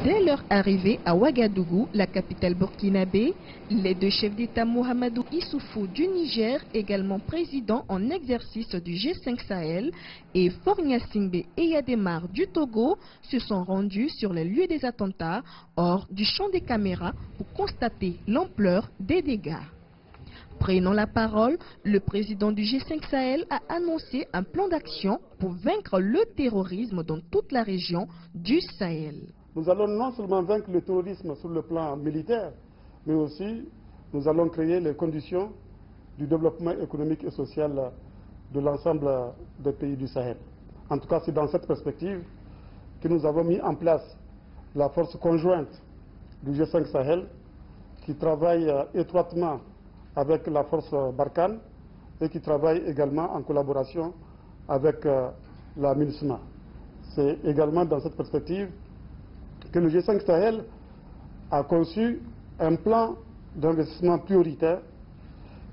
Dès leur arrivée à Ouagadougou, la capitale burkinabé, les deux chefs d'État Mahamadou Issoufou du Niger, également président en exercice du G5 Sahel, et Faure Gnassingbé Eyadémar du Togo se sont rendus sur les lieux des attentats hors du champ des caméras pour constater l'ampleur des dégâts. Prenant la parole, le président du G5 Sahel a annoncé un plan d'action pour vaincre le terrorisme dans toute la région du Sahel. Nous allons non seulement vaincre le terrorisme sur le plan militaire, mais aussi nous allons créer les conditions du développement économique et social de l'ensemble des pays du Sahel. En tout cas, c'est dans cette perspective que nous avons mis en place la force conjointe du G5 Sahel qui travaille étroitement avec la force Barkhane et qui travaille également en collaboration avec la MINUSMA. C'est également dans cette perspective que le G5 Sahel a conçu un plan d'investissement prioritaire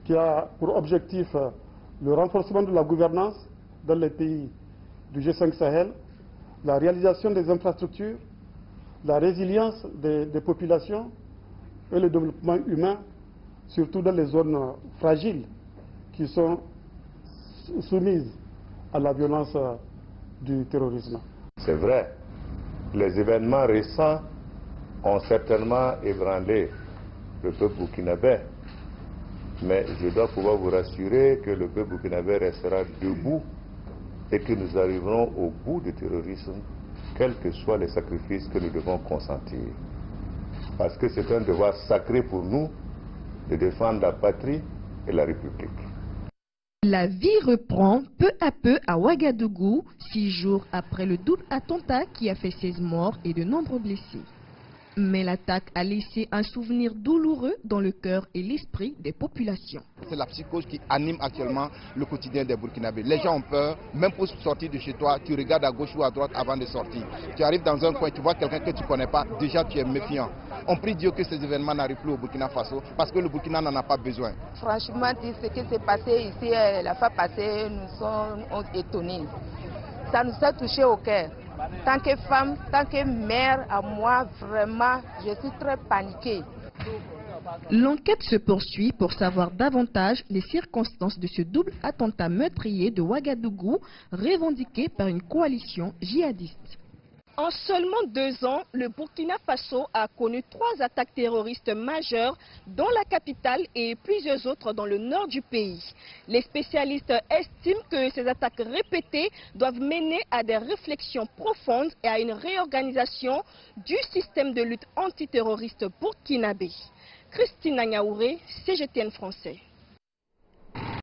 qui a pour objectif le renforcement de la gouvernance dans les pays du G5 Sahel, la réalisation des infrastructures, la résilience des populations et le développement humain, surtout dans les zones fragiles qui sont soumises à la violence du terrorisme. C'est vrai, les événements récents ont certainement ébranlé le peuple burkinabé, mais je dois pouvoir vous rassurer que le peuple burkinabé restera debout et que nous arriverons au bout du terrorisme, quels que soient les sacrifices que nous devons consentir. Parce que c'est un devoir sacré pour nous de défendre la patrie et la République. La vie reprend peu à peu à Ouagadougou, 6 jours après le double attentat qui a fait 16 morts et de nombreux blessés. Mais l'attaque a laissé un souvenir douloureux dans le cœur et l'esprit des populations. C'est la psychose qui anime actuellement le quotidien des Burkinabés. Les gens ont peur, même pour sortir de chez toi, tu regardes à gauche ou à droite avant de sortir. Tu arrives dans un coin, tu vois quelqu'un que tu ne connais pas, déjà tu es méfiant. On prie Dieu que ces événements n'arrivent plus au Burkina Faso parce que le Burkina n'en a pas besoin. Franchement, ce qui s'est passé ici la fois passée, nous sommes étonnés. Ça nous a touché au cœur. Tant que femme, tant que mère, à moi, vraiment, je suis très paniquée. L'enquête se poursuit pour savoir davantage les circonstances de ce double attentat meurtrier de Ouagadougou, revendiqué par une coalition djihadiste. En seulement 2 ans, le Burkina Faso a connu 3 attaques terroristes majeures dans la capitale et plusieurs autres dans le nord du pays. Les spécialistes estiment que ces attaques répétées doivent mener à des réflexions profondes et à une réorganisation du système de lutte antiterroriste burkinabé. Christine Agnaouré, CGTN français.